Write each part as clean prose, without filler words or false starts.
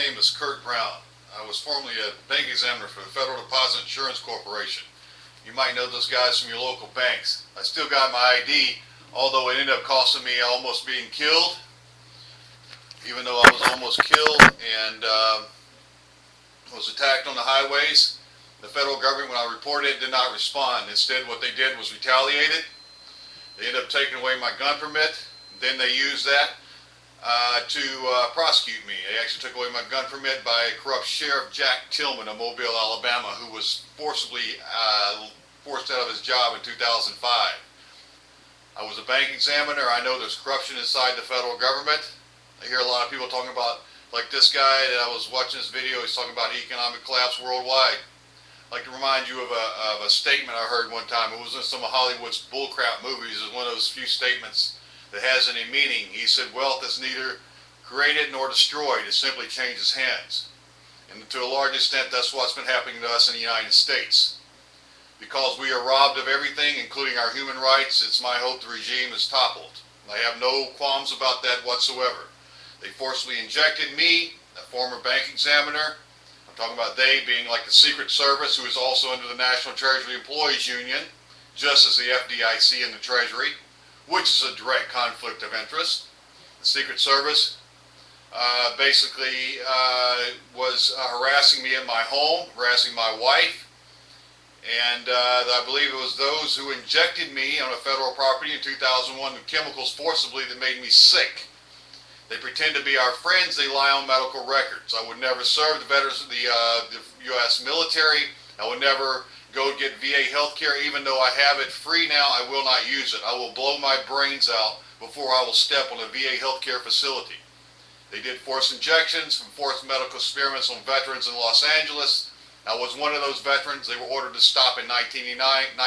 name is Kurt Brown. I was formerly a bank examiner for the Federal Deposit Insurance Corporation. You might know those guys from your local banks. I still got my ID, although it ended up costing me almost being killed, even though I was almost killed and was attacked on the highways. The federal government, when I reported it, did not respond. Instead, what they did was retaliated. They ended up taking away my gun permit. Then they used that to prosecute me. They actually took away my gun permit by corrupt Sheriff Jack Tillman of Mobile, Alabama, who was forcibly forced out of his job in 2005. I was a bank examiner. I know there's corruption inside the federal government. I hear a lot of people talking about, like this guy that I was watching this video, he's talking about economic collapse worldwide. I'd like to remind you of a statement I heard one time. It was in some of Hollywood's bullcrap movies. It was one of those few statements that has any meaning. He said, wealth is neither created nor destroyed. It simply changes hands. And to a large extent, that's what's been happening to us in the United States. Because we are robbed of everything, including our human rights, it's my hope the regime is toppled. I have no qualms about that whatsoever. They forcibly injected me, a former bank examiner. I'm talking about they being like the Secret Service, who is also under the National Treasury Employees Union, just as the FDIC and the Treasury, which is a direct conflict of interest. The Secret Service basically was harassing me at my home, harassing my wife, and I believe it was those who injected me on a federal property in 2001 with chemicals forcibly that made me sick. They pretend to be our friends. They lie on medical records. I would never serve the veterans of the U.S. military. I would never go get VA health care. Even though I have it free now, I will not use it. I will blow my brains out before I will step on a VA health care facility. They did forced injections from forced medical experiments on veterans in Los Angeles. I was one of those veterans. They were ordered to stop in 1999.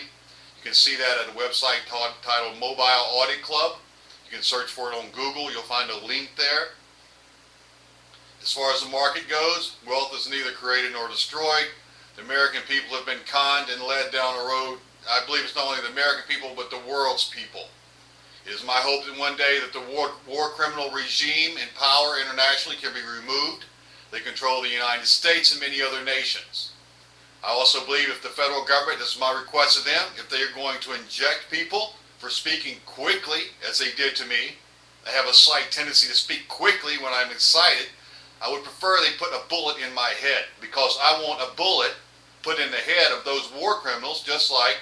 You can see that at a website titled Mobile Audit Club. You can search for it on Google. You'll find a link there. As far as the market goes, wealth is neither created nor destroyed. The American people have been conned and led down a road. I believe it's not only the American people, but the world's people. It is my hope that one day that the war criminal regime in power internationally can be removed. They control the United States and many other nations. I also believe if the federal government, this is my request of them, if they are going to inject people for speaking quickly, as they did to me, I have a slight tendency to speak quickly when I'm excited. I would prefer they put a bullet in my head, because I want a bullet put in the head of those war criminals, just like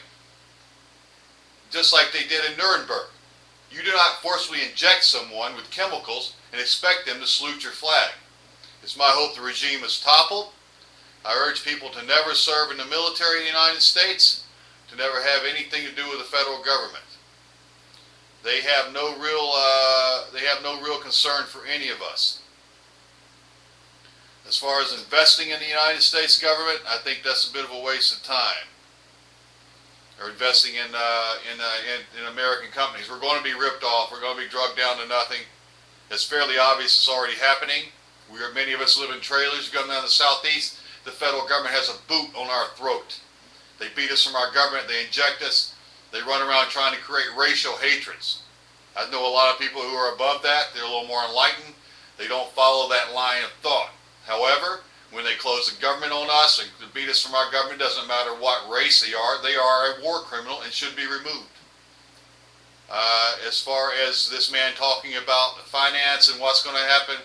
they did in Nuremberg. You do not forcibly inject someone with chemicals and expect them to salute your flag. It's my hope the regime is toppled. I urge people to never serve in the military in the United States, to never have anything to do with the federal government. They have no real concern for any of us. As far as investing in the United States government, I think that's a bit of a waste of time. Or investing in American companies. We're going to be ripped off. We're going to be drugged down to nothing. It's fairly obvious it's already happening. Many of us live in trailers. Going down the southeast, the federal government has a boot on our throat. They beat us from our government. They inject us. They run around trying to create racial hatreds. I know a lot of people who are above that. They're a little more enlightened. They don't follow that line of thought. However, when they close the government on us and beat us from our government, doesn't matter what race they are a war criminal and should be removed. As far as this man talking about finance and what's going to happen,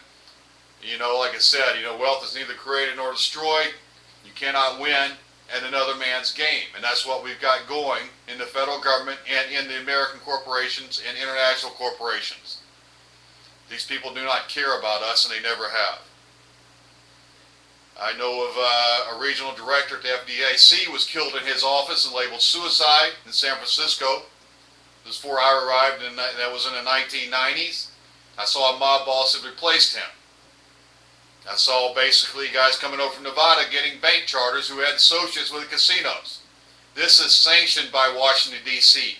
like I said, wealth is neither created nor destroyed. You cannot win at another man's game. And that's what we've got going in the federal government and in the American corporations and international corporations. These people do not care about us, and they never have. I know of a regional director at the FDIC was killed in his office and labeled suicide in San Francisco. This was before I arrived, and that was in the 1990s. I saw a mob boss that replaced him. I saw basically guys coming over from Nevada getting bank charters who had associates with the casinos. This is sanctioned by Washington, D.C.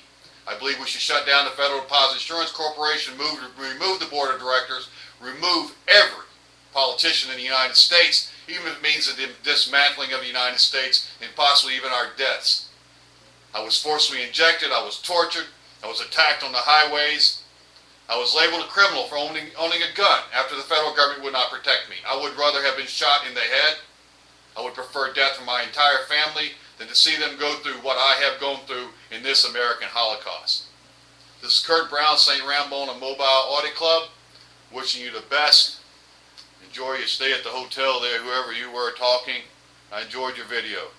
I believe we should shut down the Federal Deposit Insurance Corporation, remove the board of directors, remove every politician in the United States, even if it means the dismantling of the United States and possibly even our deaths. I was forcibly injected. I was tortured. I was attacked on the highways. I was labeled a criminal for owning a gun after the federal government would not protect me. I would rather have been shot in the head. I would prefer death for my entire family than to see them go through what I have gone through in this American Holocaust. This is Kurt Brown, St. Rambone and Mobile Audit Club, wishing you the best. Enjoy your stay at the hotel there, whoever you were talking. I enjoyed your video.